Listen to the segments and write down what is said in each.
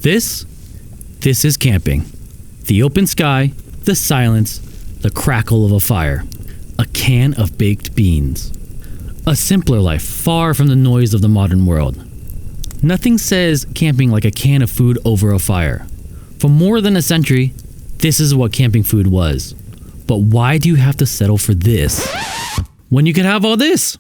This is camping. The open sky, the silence, the crackle of a fire, a can of baked beans. A simpler life, far from the noise of the modern world. Nothing says camping like a can of food over a fire. For more than a century, this is what camping food was. But why do you have to settle for this when you can have all this?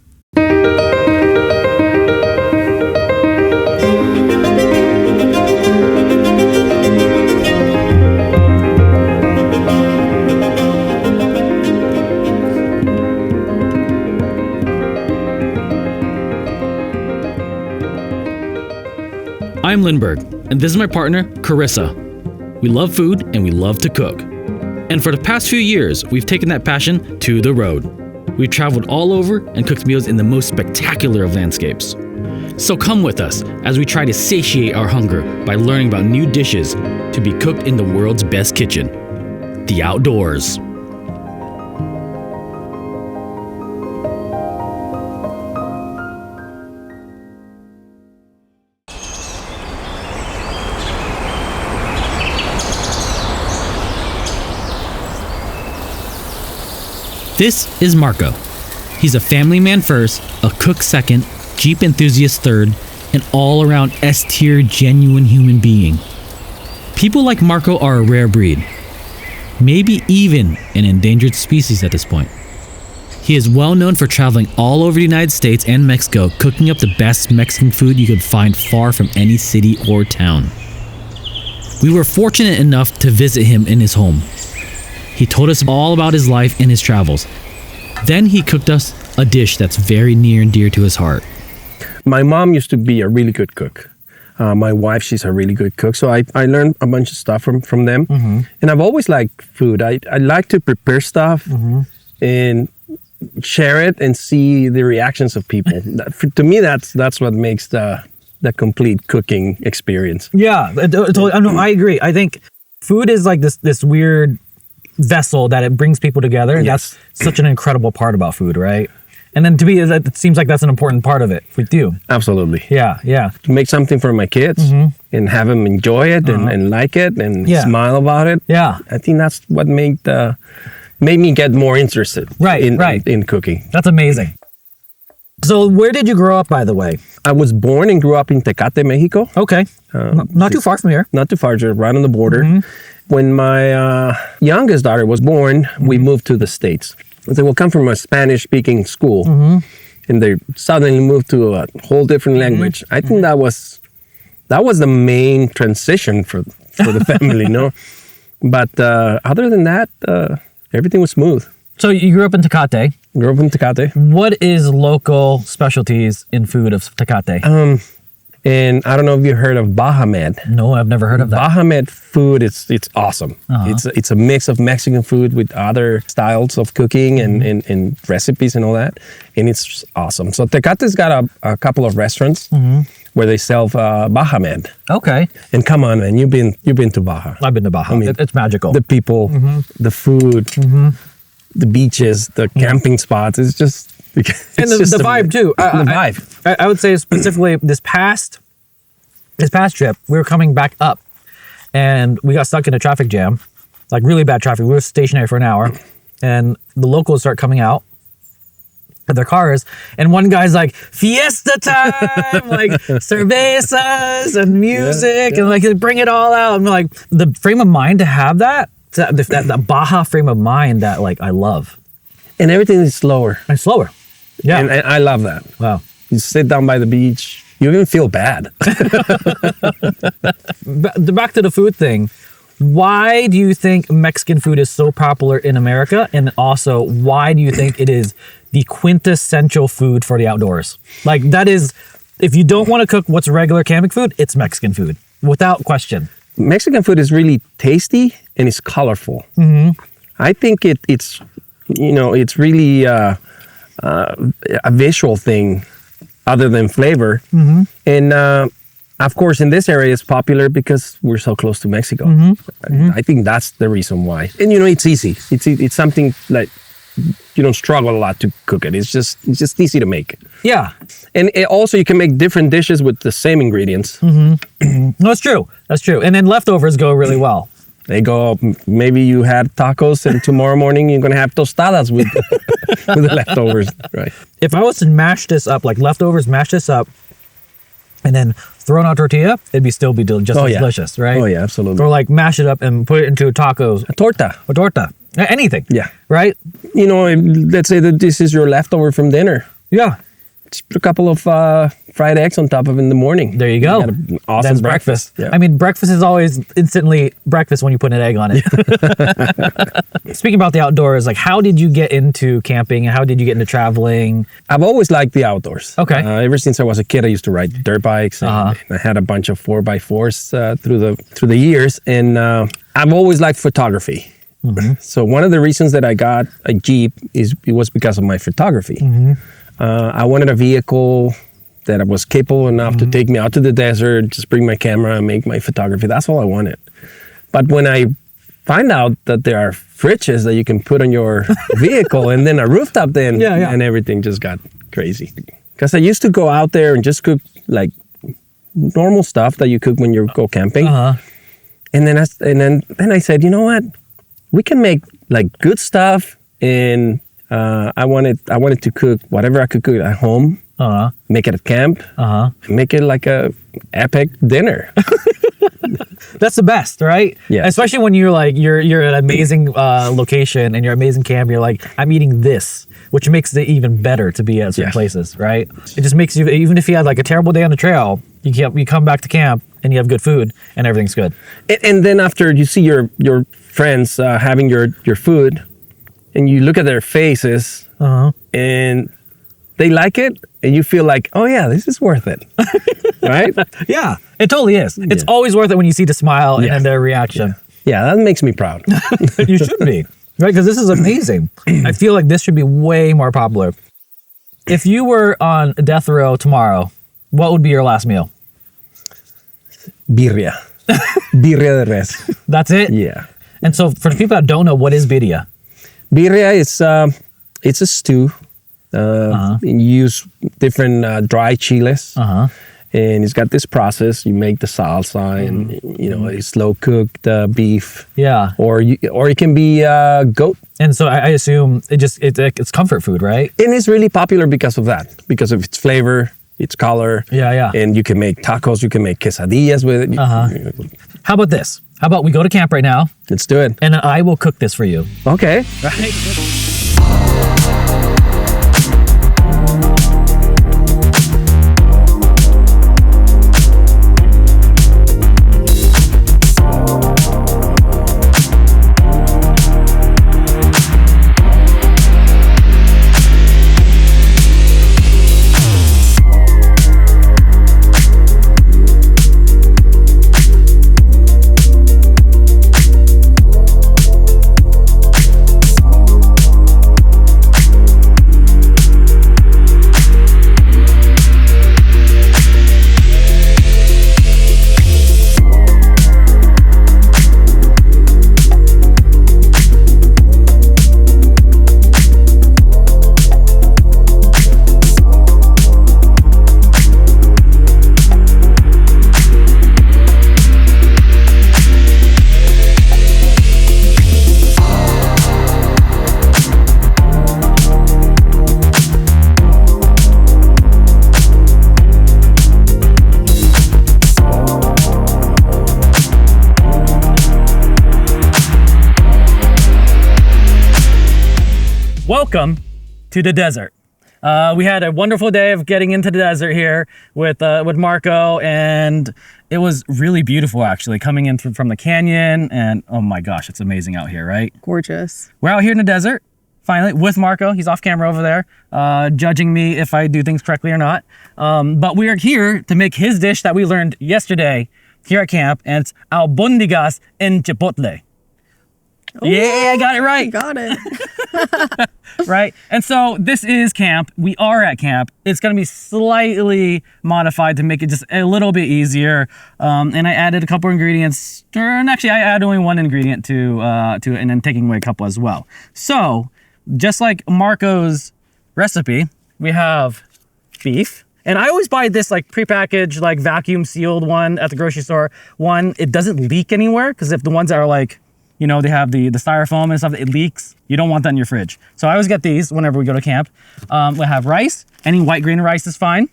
I'm Linhbergh, and this is my partner, Karissa. We love food and we love to cook. And for the past few years, we've taken that passion to the road. We've traveled all over and cooked meals in the most spectacular of landscapes. So come with us as we try to satiate our hunger by learning about new dishes to be cooked in the world's best kitchen, the outdoors. This is Marco. He's a family man first, a cook second, Jeep enthusiast third, an all-around S-tier genuine human being. People like Marco are a rare breed, maybe even an endangered species at this point. He is well known for traveling all over the United States and Mexico, cooking up the best Mexican food you could find far from any city or town. We were fortunate enough to visit him in his home. He told us all about his life and his travels. Then he cooked us a dish that's very near and dear to his heart. My mom used to be a really good cook. My wife, she's a really good cook. So I learned a bunch of stuff from them. Mm-hmm. And I've always liked food. I like to prepare stuff and share it and see the reactions of people. To me, that's what makes the complete cooking experience. Yeah, I agree. I think food is like this weird vessel that it brings people together, and yes. That's such an incredible part about food, right? And then to me, it seems like that's an important part of it with you. Absolutely. Yeah. To make something for my kids and have them enjoy it and like it and smile about it. Yeah. I think that's what made me get more interested in cooking. That's amazing. So where did you grow up, by the way? I was born and grew up in Tecate, Mexico. Okay. Not too far from here. Not too far, just right on the border. When my youngest daughter was born, we moved to the States. They will come from a Spanish-speaking school, and they suddenly moved to a whole different language. I think that was the main transition for the family, no? But other than that, everything was smooth. So you grew up in Tecate. Grew up in Tecate. What is local specialties in food of Tecate? And I don't know if you heard of Baja Med. No, I've never heard of that. Baja Med food, it's awesome. It's a mix of Mexican food with other styles of cooking and recipes and all that. And it's awesome. So Tecate's got a couple of restaurants where they sell Baja Med. Okay. And come on, man, you've been to Baja. I've been to Baja. I mean, it's magical. The people, the food, the beaches, the camping spots. It's just... And the vibe too. The vibe. I would say specifically this past trip, we were coming back up and we got stuck in a traffic jam, like really bad traffic. We were stationary for an hour and the locals start coming out of their cars and one guy's like, fiesta time, like cervezas and music and like bring it all out. And like the frame of mind to have that Baja frame of mind that like I love. And everything is slower. And slower. Yeah. And I love that. Wow. You sit down by the beach, you even feel bad. Back to the food thing. Why do you think Mexican food is so popular in America? And also, why do you think it is the quintessential food for the outdoors? Like that is, if you don't want to cook what's regular camping food, it's Mexican food, without question. Mexican food is really tasty and it's colorful. I think it's really a visual thing other than flavor. And of course, in this area, it's popular because we're so close to Mexico. I think that's the reason why. And it's easy. It's something like you don't struggle a lot to cook it. It's just easy to make. Yeah. And also you can make different dishes with the same ingredients. No, it's true. That's true. And then leftovers go really well. They go, maybe you had tacos and tomorrow morning you're going to have tostadas with, with the leftovers, right? If I was to mash this up, like leftovers, mash this up, and then throw it on a tortilla, it'd be still be just as delicious, right? Oh, yeah, absolutely. Or like mash it up and put it into tacos. A torta. Or torta. Anything. Yeah. Right? You know, let's say that this is your leftover from dinner. Yeah. Just put a couple of fried eggs on top of it in the morning. There you go. got an awesome That's breakfast. Yeah. I mean, breakfast is always instantly breakfast when you put an egg on it. Speaking about the outdoors, like how did you get into camping and how did you get into traveling? I've always liked the outdoors. Okay. Ever since I was a kid, I used to ride dirt bikes, and I had a bunch of 4x4s through the years, and I've always liked photography. So one of the reasons that I got a Jeep was because of my photography. I wanted a vehicle that was capable enough to take me out to the desert, just bring my camera and make my photography. That's all I wanted. But when I find out that there are fridges that you can put on your vehicle and then a rooftop, then and everything just got crazy. Because I used to go out there and just cook like normal stuff that you cook when you go camping. And then I said, you know what? We can make like good stuff, and I wanted to cook whatever I could cook at home, make it at camp, and make it like a epic dinner. That's the best, right? Yeah. Especially when you're at an amazing location and you're amazing camp. You're like, I'm eating this, which makes it even better to be at certain places, right? It just makes you, even if you had like a terrible day on the trail, you come back to camp and you have good food and everything's good. And then after you see your friends having your food, and you look at their faces, and they like it, and you feel like, oh yeah, this is worth it, right? Yeah, it totally is. It's always worth it when you see the smile and their reaction. Yeah, that makes me proud. You should be, right? Because this is amazing. I feel like this should be way more popular. If you were on death row tomorrow, what would be your last meal? Birria. Birria de res. That's it? Yeah. And so for the people that don't know, what is birria? Birria is it's a stew. And you use different dry chiles. And it's got this process. You make the salsa, and you know, it's slow cooked beef. Yeah. Or it can be goat. And so I assume it's comfort food, right? And it's really popular because of that, because of its flavor, its color. Yeah. And you can make tacos. You can make quesadillas with it. How about this? How about we go to camp right now? Let's do it. And I will cook this for you. Okay. Right. Welcome to the desert. We had a wonderful day of getting into the desert here with Marco, and it was really beautiful actually, coming in from the canyon, and oh my gosh, it's amazing out here, right? Gorgeous. We're out here in the desert, finally, with Marco. He's off camera over there, judging me if I do things correctly or not. But we are here to make his dish that we learned yesterday here at camp, and it's Albondigas and Chipotle. Ooh, yeah, I got it right. You got it. Right? And so this is camp. We are at camp. It's going to be slightly modified to make it just a little bit easier. And I added a couple ingredients. And actually, I added only one ingredient to it, and then taking away a couple as well. So just like Marco's recipe, we have beef. And I always buy this like prepackaged, like vacuum sealed one at the grocery store. One, it doesn't leak anywhere, because if the ones that are like, you know, they have the styrofoam and stuff, it leaks. You don't want that in your fridge. So I always get these whenever we go to camp. We have rice. Any white grain rice is fine.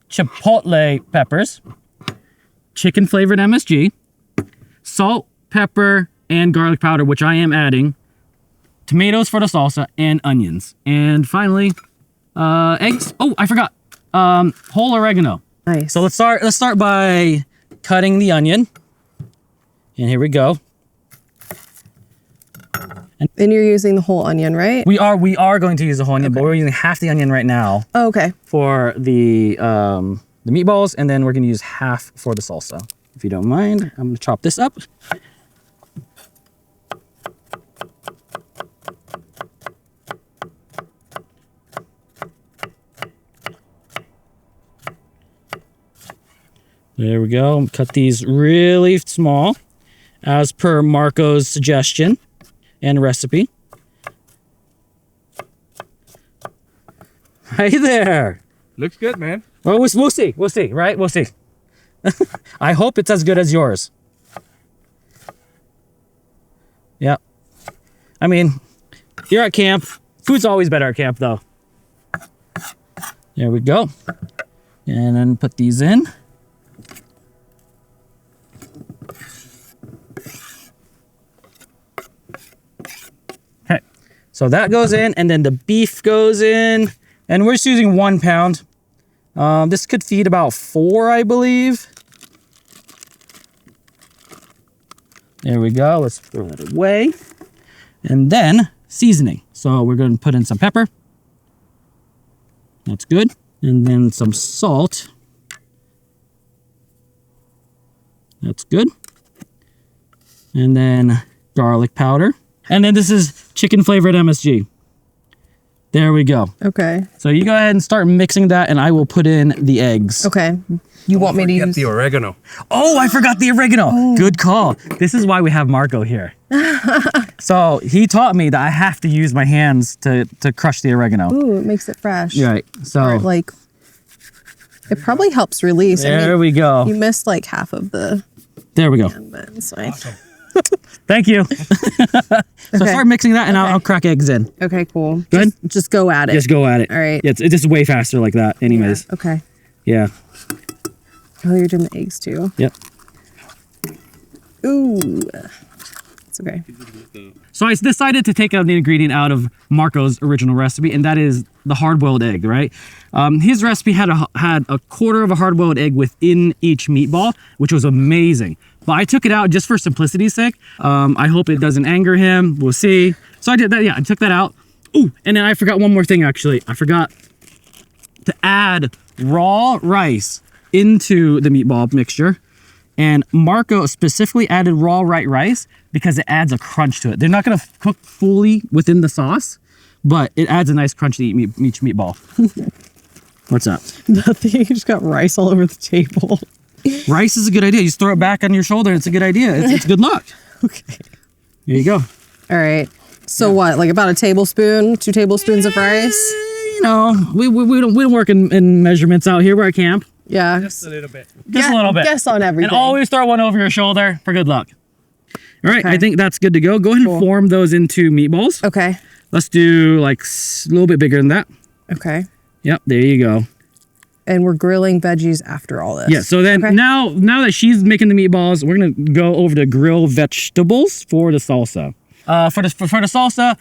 Chipotle peppers. Chicken flavored MSG. Salt, pepper, and garlic powder, which I am adding. Tomatoes for the salsa, and onions. And finally, eggs. Oh, I forgot. Whole oregano. Nice. So let's start by cutting the onion. And here we go. And you're using the whole onion, right? We are going to use the whole onion, but we're using half the onion right now Oh, okay. for the meatballs, and then we're gonna use half for the salsa. If you don't mind, I'm gonna chop this up. There we go. Cut these really small, as per Marco's suggestion and recipe. Hey there. Looks good, man. Well, we'll see. We'll see, right? We'll see. I hope it's as good as yours. Yeah. I mean, you're at camp. Food's always better at camp, though. There we go. And then put these in. Okay. So that goes in, and then the beef goes in. And we're just using 1 pound. This could feed about 4, I believe. There we go. Let's throw that away. And then seasoning. So we're going to put in some pepper. That's good. And then some salt. That's good. And then garlic powder. And then this is chicken flavored MSG. There we go. Okay. So you go ahead and start mixing that, and I will put in the eggs. Okay. You want me to use the oregano. Oh, I forgot the oregano. Oh. Good call. This is why we have Marco here. So he taught me that I have to use my hands to crush the oregano. Ooh, it makes it fresh. Right. So Or like, it probably helps release. there we go. You missed like half of the There we go. pan, but it's fine. Awesome. Thank you. So Okay. start mixing that, and Okay. I'll crack eggs in. Okay, cool. Good? Just go at it. Just go at it. All right. Yeah, it's just way faster like that anyways. Okay. Yeah. Oh, you're doing the eggs too. Yep. Ooh. It's okay. So I decided to take out the ingredient out of Marco's original recipe, and that is the hard-boiled egg, right? His recipe had a quarter of a hard-boiled egg within each meatball, which was amazing. But I took it out just for simplicity's sake. I hope it doesn't anger him. We'll see. So I did that. Yeah, I took that out. Ooh, and then I forgot one more thing, actually. I forgot to add raw rice into the meatball mixture. And Marco specifically added raw white rice because it adds a crunch to it. They're not going to cook fully within the sauce, but it adds a nice crunch to each meatball. What's up? Nothing. You just got rice all over the table. Rice is a good idea. You just throw it back on your shoulder. It's a good idea. It's good luck. Okay. Here you go. All right. So what? Like about a tablespoon, 2 tablespoons of rice? You know, we don't work in measurements out here. We're at camp. Yeah. Just a little bit. Just a little bit. Guess on everything. And always throw one over your shoulder for good luck. All right, Okay. I think that's good to go. Go ahead and form those into meatballs. Okay. Let's do like a little bit bigger than that. Okay. Yep, there you go. And we're grilling veggies after all this. Yeah, so then Okay. now that she's making the meatballs, we're gonna go over to grill vegetables for the salsa. For the salsa,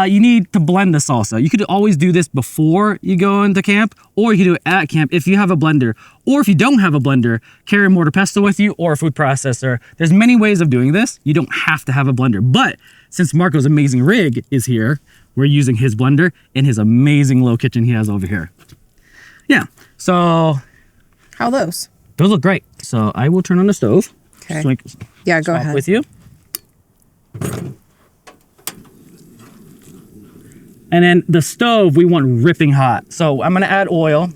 you need to blend the salsa. You could always do this before you go into camp, or you can do it at camp if you have a blender. Or if you don't have a blender, carry a mortar pestle with you or a food processor. There's many ways of doing this. You don't have to have a blender. But since Marco's amazing rig is here, we're using his blender and his amazing little kitchen he has over here. Yeah, so How are those? those look great. So I will turn on the stove. Okay. Swing- Yeah, go swap ahead. with you. And then the stove, we want ripping hot. So I'm gonna add oil.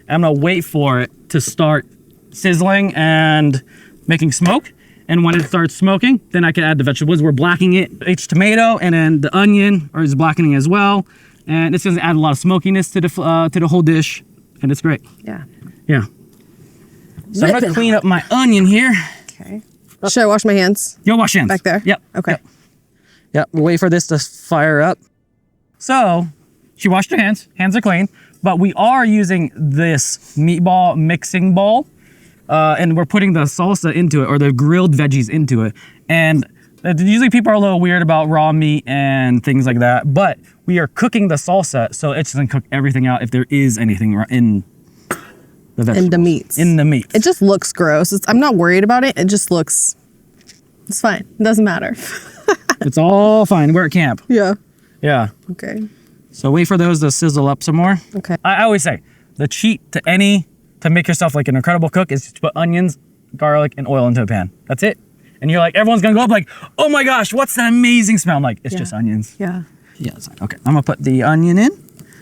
I'm gonna wait for it to start sizzling and making smoke. And when it starts smoking, then I can add the vegetables. We're blackening it, each tomato, and then the onion is blackening as well. And it's gonna add a lot of smokiness to the whole dish, and it's great. Yeah. Yeah. So I'm gonna clean up my onion here. Okay. Should I wash my hands? You'll wash hands. Back there? Yep. Okay. Yep. We'll wait for this to fire up. So she washed her hands. Hands are clean. But we are using this meatball mixing bowl. And we're putting the salsa into it, or the grilled veggies into it. And usually people are a little weird about raw meat and things like that. But we are cooking the salsa, so it's gonna cook everything out if there is anything in the vegetables. In the meats. In the meats. It just looks gross. I'm not worried about it. It just looks, it's fine. It doesn't matter. It's all fine. We're at camp. Yeah. Yeah. Okay. So wait for those to sizzle up some more. Okay. I always say, the cheat to make yourself like an incredible cook is just to put onions, garlic, and oil into a pan. That's it. And you're like, everyone's gonna go up like, oh my gosh, what's that amazing smell? I'm like, it's just onions. Yeah. Yeah, it's like, okay. I'm gonna put the onion in,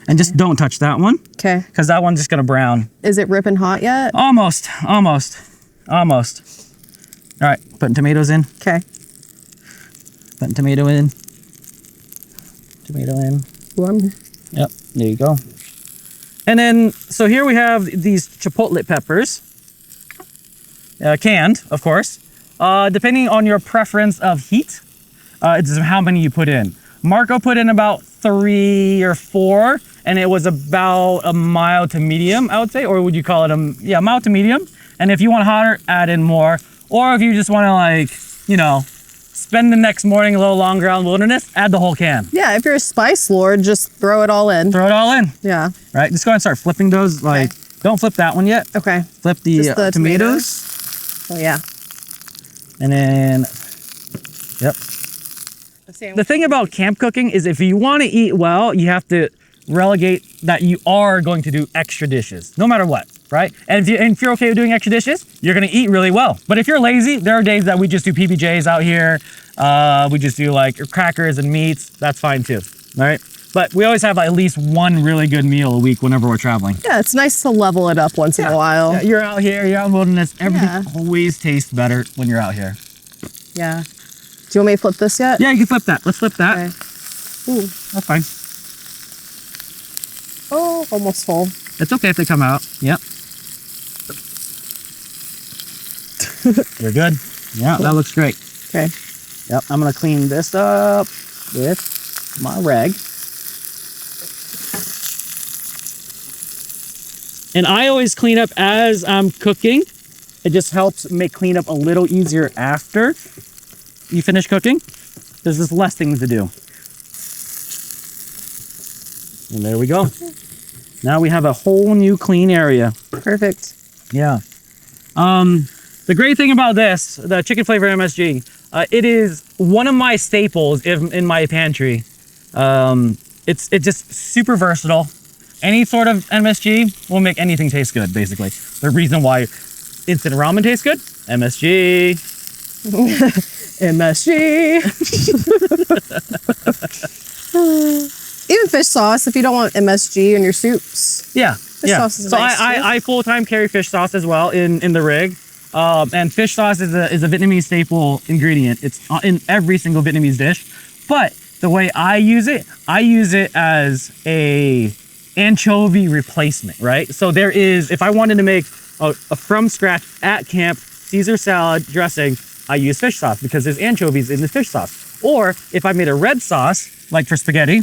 and just don't touch that one, Okay. because that one's just gonna brown. Is it ripping hot yet? Almost. All right, putting tomatoes in. Okay. Putting tomato in. Tomato in. Warm. Yep, there you go. And then, so here we have these chipotle peppers, canned, of course. Depending on your preference of heat, it's how many you put in. Marco put in about 3 or 4, and it was about a mild to medium, I would say, or would you call it mild to medium? And if you want hotter, add in more. Or if you just want to, like, you know, spend the next morning a little longer out in the wilderness, add the whole can. Yeah, if you're a spice lord, just throw it all in. Throw it all in. Yeah. Right, just go ahead and start flipping those. Like, don't flip that one yet. Okay. Flip the, Just the tomatoes. Oh, yeah. And then, yep. The thing about camp cooking is if you want to eat well, you have to relegate that you are going to do extra dishes, no matter what, right? And if you're okay with doing extra dishes, you're going to eat really well. But if you're lazy, there are days that we just do PBJs out here. We just do like crackers and meats. That's fine too, all right? But we always have at least one really good meal a week whenever we're traveling. Yeah, it's nice to level it up once in a while. Yeah, you're out here, you're out in the wilderness. Everything always tastes better when you're out here. Yeah. Do you want me to flip this yet? Yeah, you can flip that. Let's flip that. Okay. Ooh. That's fine. Oh, almost full. It's okay if they come out. Yep. You're good. Yeah, that looks great. Okay. Yep, I'm gonna clean this up with my rag. And I always clean up as I'm cooking. It just helps make cleanup a little easier after you finish cooking. There's just less things to do. And there we go. Now we have a whole new clean area. Perfect. Yeah. The great thing about this, the chicken flavor MSG, it is one of my staples in my pantry. It's just super versatile. Any sort of MSG will make anything taste good, basically. The reason why instant ramen tastes good, MSG. MSG. Even fish sauce, if you don't want MSG in your soups. Yeah, Fish sauce is so nice, I full-time carry fish sauce as well in the rig. And fish sauce is a Vietnamese staple ingredient. It's in every single Vietnamese dish. But the way I use it as a anchovy replacement, right? So there is, if I wanted to make a from scratch at camp Caesar salad dressing, I use fish sauce because there's anchovies in the fish sauce. Or if I made a red sauce, like for spaghetti,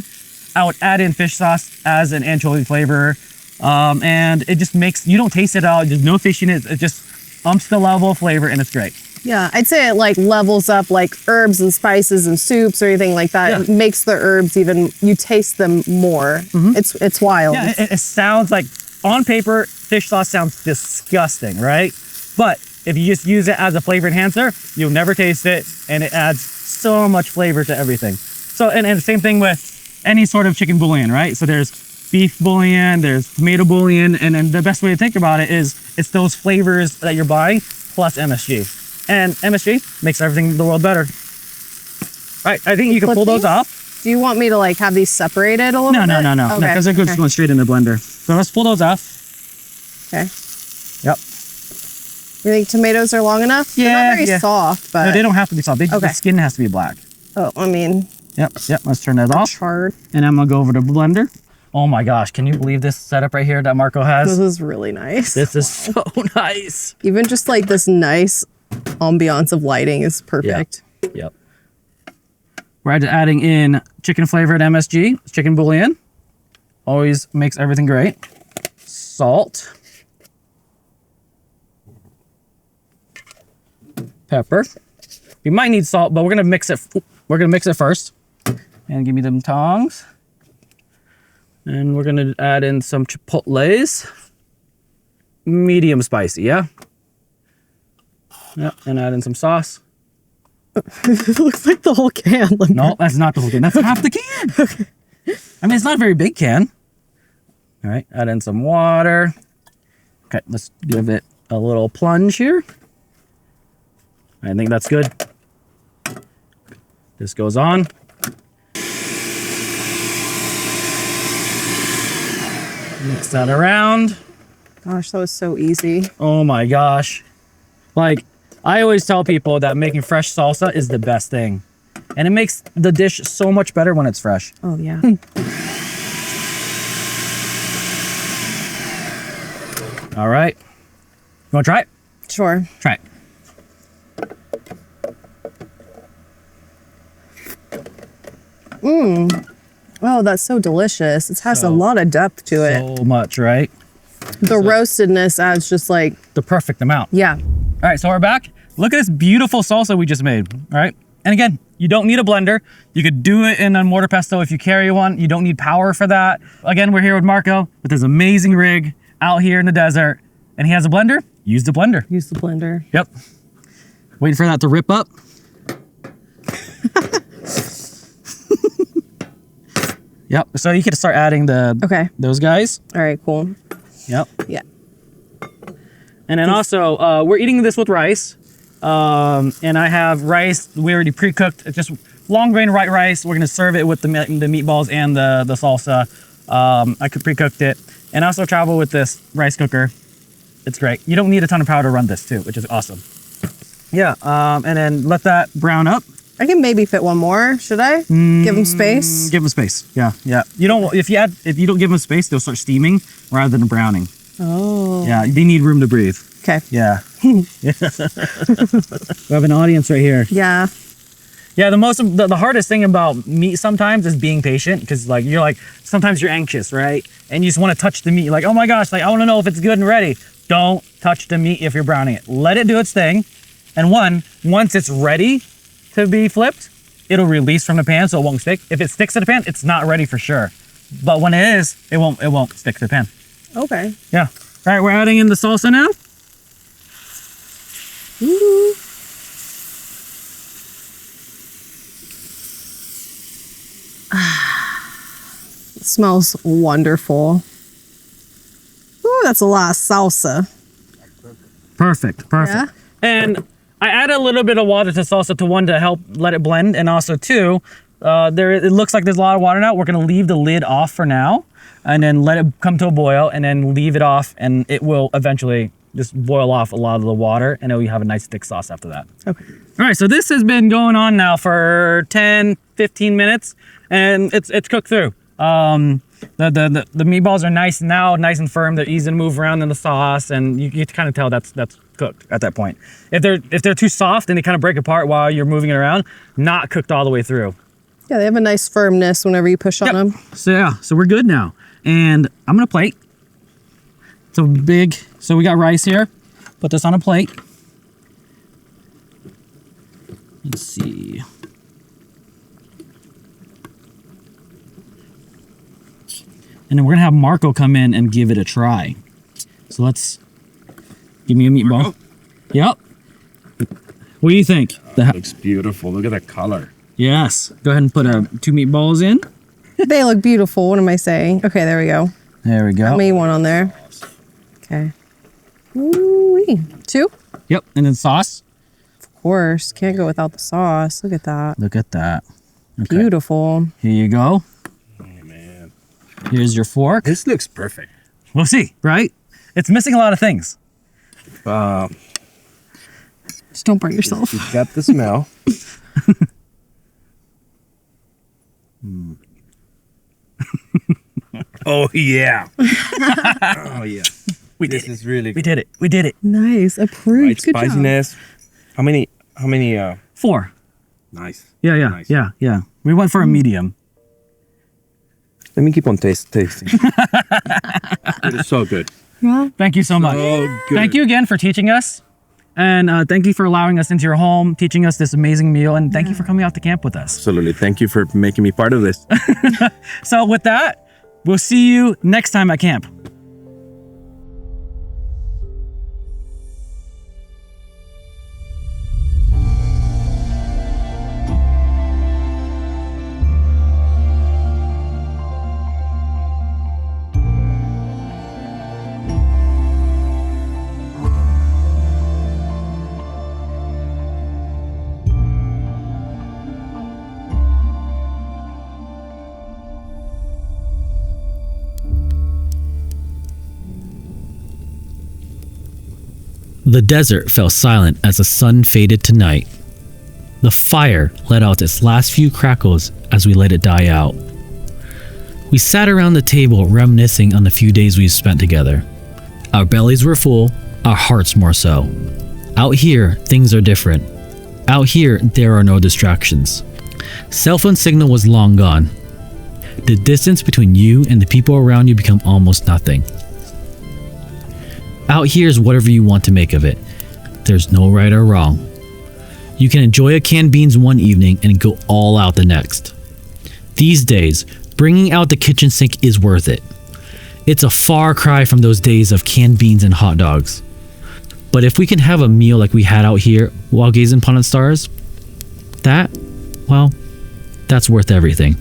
I would add in fish sauce as an anchovy flavor. And it just makes, you don't taste it at all. There's no fish in it. It just umps the level of flavor and it's great. Yeah, I'd say it like levels up like herbs and spices and soups or anything like that. Yeah. It makes the herbs even, you taste them more. It's wild. Yeah, it sounds like, on paper, fish sauce sounds disgusting, right? But if you just use it as a flavor enhancer, you'll never taste it, and it adds so much flavor to everything. So, and the same thing with any sort of chicken bouillon, right? So there's beef bouillon, there's tomato bouillon, and then the best way to think about it is it's those flavors that you're buying plus MSG. And MSG makes everything in the world better. All right, I think you can pull those off. Do you want me to like have these separated a little bit? No, Okay. because they're good going straight in the blender. So let's pull those off. Okay. Yep. You think tomatoes are long enough? Yeah, They're not very yeah. soft, but No, they don't have to be soft. The Okay. skin has to be black. oh, I mean, Yep. Let's turn that off. charred. And I'm gonna go over to the blender. Oh my gosh, can you believe this setup right here that Marco has? This is really nice. This is so nice. Even just like this nice ambiance of lighting is perfect. Yep. We're adding in chicken flavored MSG, chicken bouillon. Always makes everything great. Salt. Pepper. We might need salt, but we're gonna mix it. We're gonna mix it first. And give me them tongs. And we're gonna add in some chipotles. Medium spicy, yeah? Yep, and add in some sauce. It looks like the whole can. No, that's not the whole can. That's half the can. Okay. I mean, it's not a very big can. All right, add in some water. Okay, let's give it a little plunge here. I think that's good. This goes on. Mix that around. Gosh, that was so easy. Oh my gosh. Like, I always tell people that making fresh salsa is the best thing. And it makes the dish so much better when it's fresh. Oh, yeah. All right. You want to try it? Sure. Try it. Oh, that's so delicious. It has a lot of depth to it. So much, right? The roastedness adds just like, The perfect amount. yeah. All right, so we're back. Look at this beautiful salsa we just made, all right? And again, you don't need a blender. You could do it in a mortar pesto if you carry one. You don't need power for that. Again, we're here with Marco with his amazing rig out here in the desert. And he has a blender. Use the blender. Use the blender. Yep. Waiting for that to rip up. Yep, so you can start adding those guys. All right, cool. Yep. Yeah. And then also, we're eating this with rice. And I have rice we already pre-cooked. It's just long grain white rice. We're gonna serve it with the meatballs and the salsa. I pre-cooked it. And I also travel with this rice cooker. It's great. You don't need a ton of power to run this too, which is awesome. Yeah, and then let that brown up. I can maybe fit one more. Should I? Give them space? Give them space. Yeah. You don't if you don't give them space, they'll start steaming rather than browning. Oh. Yeah, they need room to breathe. Okay. Yeah. We have an audience right here. Yeah. Yeah, the hardest thing about meat sometimes is being patient, because sometimes you're anxious, right? And you just want to touch the meat, like, oh my gosh, like I want to know if it's good and ready. Don't touch the meat if you're browning it. Let it do its thing. And once it's ready to be flipped, it'll release from the pan so it won't stick. If it sticks to the pan, it's not ready for sure. But when it is, it won't stick to the pan. Okay. Yeah. All right, we're adding in the salsa now. Ooh. It smells wonderful. Ooh, that's a lot of salsa. Perfect. Yeah? And I add a little bit of water to salsa to help let it blend, and also two, it looks like there's a lot of water now. We're gonna leave the lid off for now, and then let it come to a boil, and then leave it off, and it will eventually just boil off a lot of the water, and then you have a nice thick sauce after that. Okay. All right, so this has been going on now for 10, 15 minutes, and it's cooked through. The meatballs are nice and firm. They're easy to move around in the sauce, and you can kind of tell that's cooked at that point. If they're too soft and they kind of break apart while you're moving it around, not cooked all the way through. Yeah, they have a nice firmness whenever you push on them. So we're good now. And I'm gonna plate. So we got rice here. Put this on a plate. Let's see. And then we're gonna have Marco come in and give it a try. So give me a meatball. Yep. What do you think? Looks beautiful. Look at the color. Yes. Go ahead and put 2 meatballs in. They look beautiful. What am I saying? Okay, there we go. There we go. How many one on there? Okay. Ooh-wee. 2? Yep. And then sauce. Of course. Can't go without the sauce. Look at that. Look at that. Okay. Beautiful. Here you go. Oh, man. Here's your fork. This looks perfect. We'll see, right? It's missing a lot of things. Just don't burn yourself. You got the smell. Oh yeah. Oh yeah. This is really We good. did it. We did it. Nice. Right Approved. Good job. spiciness. How many 4. nice. Yeah. Nice. Yeah. We went for a medium. Let me keep on tasting. It is so good. Yeah. Thank you so much. Oh, good. Thank you again for teaching us. And thank you for allowing us into your home, teaching us this amazing meal, and thank you for coming out to camp with us. Absolutely. Thank you for making me part of this. So with that, we'll see you next time at camp. The desert fell silent as the sun faded to night. The fire let out its last few crackles as we let it die out. We sat around the table reminiscing on the few days we've spent together. Our bellies were full, our hearts more so. Out here, things are different. Out here, there are no distractions. Cell phone signal was long gone. The distance between you and the people around you become almost nothing. Out here is whatever you want to make of it. There's no right or wrong. You can enjoy a canned beans one evening and go all out the next. These days, bringing out the kitchen sink is worth it. It's a far cry from those days of canned beans and hot dogs. But if we can have a meal like we had out here while gazing upon the stars, that's worth everything.